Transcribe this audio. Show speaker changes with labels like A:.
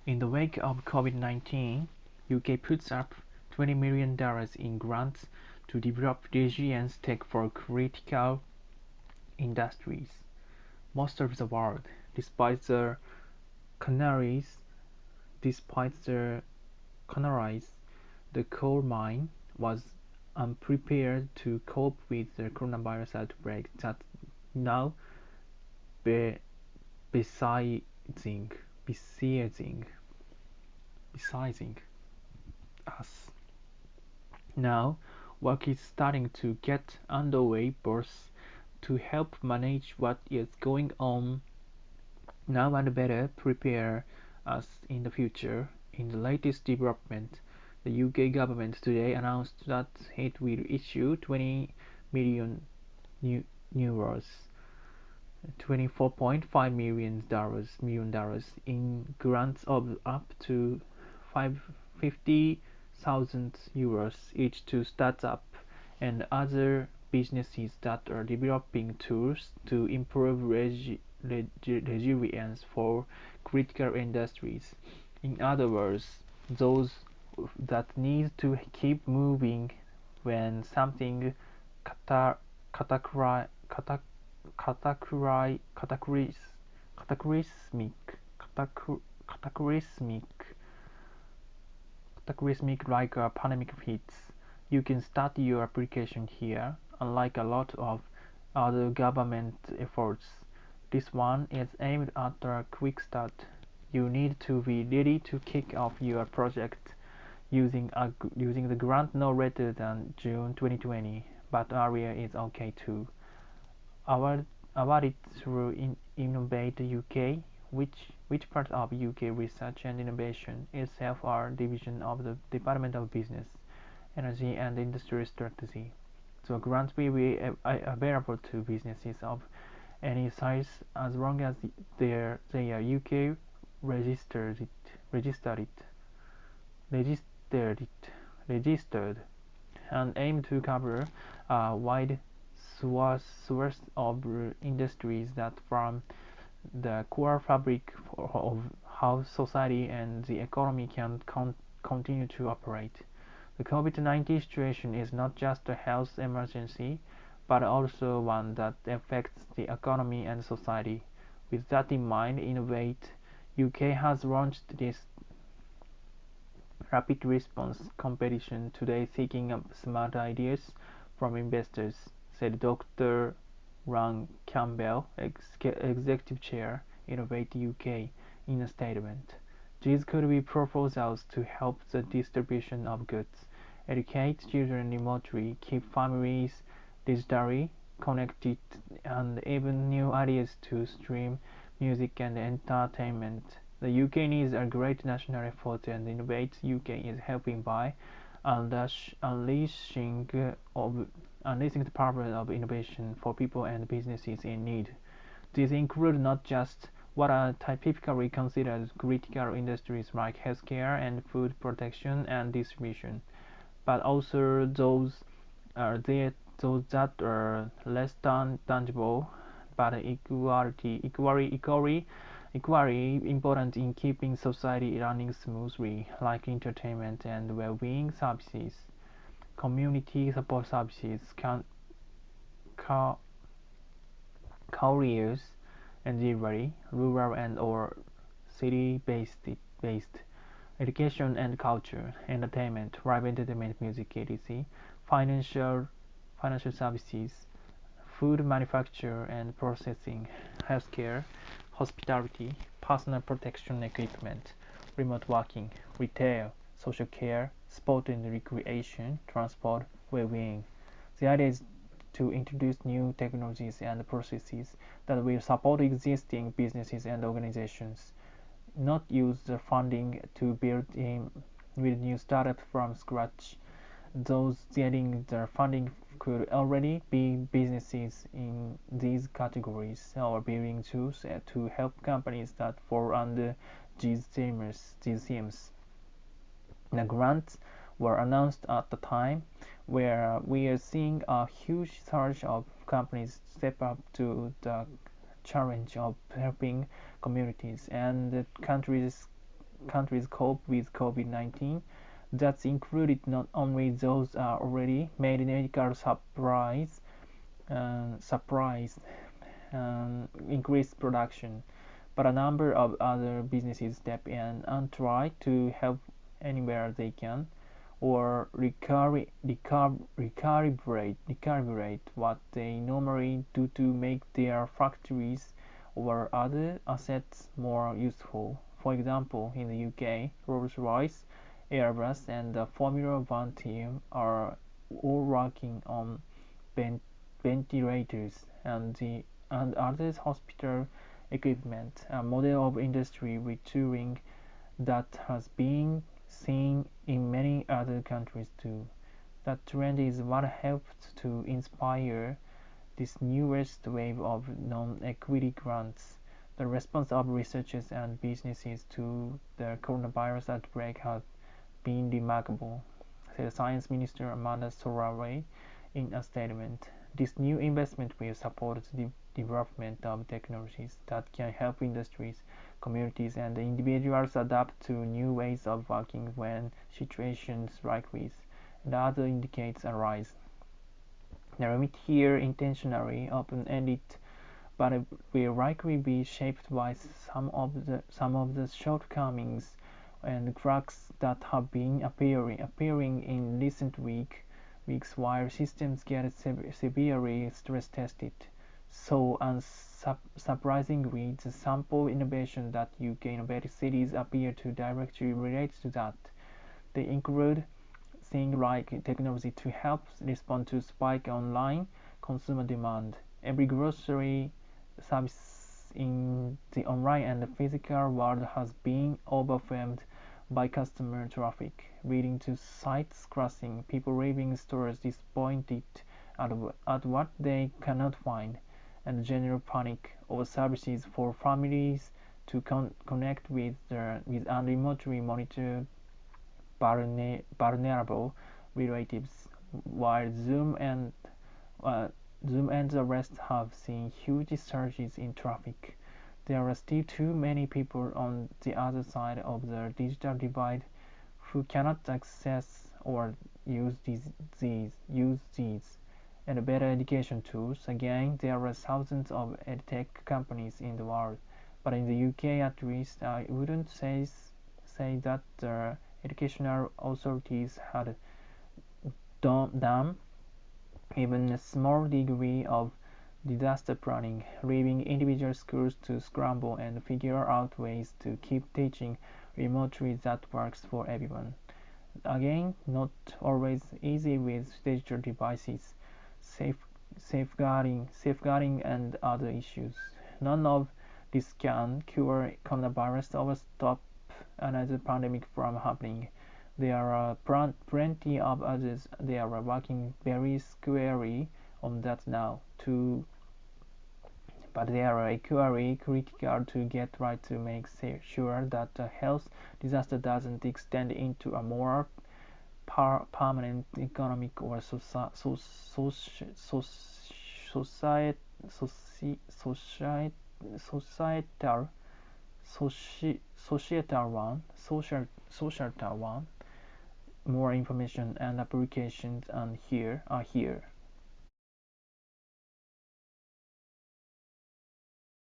A: In the wake of COVID-19, UK puts up $20 million in grants to develop resilience tech for critical industries. Most of the world, despite the canaries, despite the canaries, the coal mine was unprepared to cope with the coronavirus outbreak that now be- besieging, besieging, besieging us. Now, work is starting to get underway both to help manage what is going on now and better prepare us in the future. In the latest development, the UK government today announced that it will issue 20 million euros, $24.5 million in grants of up to 50,000 euros each to startups and other businesses that are developing tools to improve resilience for critical industries. In other words, those that need to keep moving when something cataclysmic cataclysmic like a pandemic hits. You can start your application here. Unlike a lot of other government efforts, this one is aimed at a quick start. You need to be ready to kick off your project using the grant no later than June 2020, but earlier is okay too. Awarded through Innovate UK, which part of UK Research and Innovation itself are division of the Department of Business, Energy and Industry Strategy. The grant will be available to businesses of any size as long as they are UK registered registered and aim to cover a wide swath of industries that form the core fabric of how society and the economy can continue to operate. The COVID-19 situation is not just a health emergency, but also one that affects the economy and society. With that in mind, Innovate UK has launched this rapid response competition today seeking up smart ideas from investors, said Dr. Ron Campbell, Executive Chair, Innovate UK, in a statement. These could be proposals to help the distribution of goods, educate children remotely, keep families digitally connected, and even new ideas to stream music and entertainment. The UK needs a great national effort, and Innovate UK is helping by unleashing the power of innovation for people and businesses in need. These include not just what are typically considered critical industries like healthcare and food protection and distribution, but also those that are less tangible but equally important in keeping society running smoothly, like entertainment and well-being services, community support services, careers and delivery, rural and or city-based education and culture, entertainment, live entertainment, music, etc., financial services, food manufacture and processing, healthcare, hospitality, personal protection equipment, remote working, retail, social care, sport and recreation, transport, well-being. The idea is to introduce new technologies and processes that will support existing businesses and organizations, not use the funding to build with new startups from scratch. Those getting the funding could already be businesses in these categories or building tools to help companies that fall under these themes. The grants were announced at the time where we are seeing a huge surge of companies step up to the challenge of helping communities and countries countries cope with COVID-19. That's included not only those already made medical supplies increase production, but a number of other businesses step in and try to help anywhere they can, or recalibrate what they normally do to make their factories or other assets more useful. For example, in the UK, Rolls-Royce, Airbus, and the Formula One team are all working on ventilators and other hospital equipment, a model of industry retooling that has been seen in many other countries too. That trend is what helped to inspire this newest wave of non-equity grants. The response of researchers and businesses to the coronavirus outbreak has been remarkable, said Science Minister Amanda Soraway in a statement. This new investment will support the development of technologies that can help industries, communities, and individuals adapt to new ways of working when situations like this and other indicates arise. The remit here intentionally open-ended, but it will likely be shaped by some of the shortcomings and cracks that have been appearing in recent weeks while systems get severely stress tested. So unsurprisingly, the sample innovation that UK innovative cities appear to directly relate to that. They include things like technology to help respond to spike online consumer demand. Every grocery service in the online and physical world has been overwhelmed by customer traffic, leading to sites crashing, people leaving stores disappointed at what they cannot find, and general panic over services for families to connect with and remotely monitor vulnerable relatives, while Zoom and the rest have seen huge surges in traffic. There are still too many people on the other side of the digital divide who cannot access or use these and better education tools. Again, there are thousands of edtech companies in the world, but in the UK at least, I wouldn't say that the educational authorities had done even a small degree of disaster planning, leaving individual schools to scramble and figure out ways to keep teaching remotely that works for everyone. Again, not always easy with digital devices, safeguarding and other issues. None of this can cure coronavirus or stop another pandemic from happening. There are plenty of others. They are working very squarely on that now too, but they are equally critical to get right to make sure that a health disaster doesn't extend into a more permanent economic or societal societal one. More information and applications and here are here.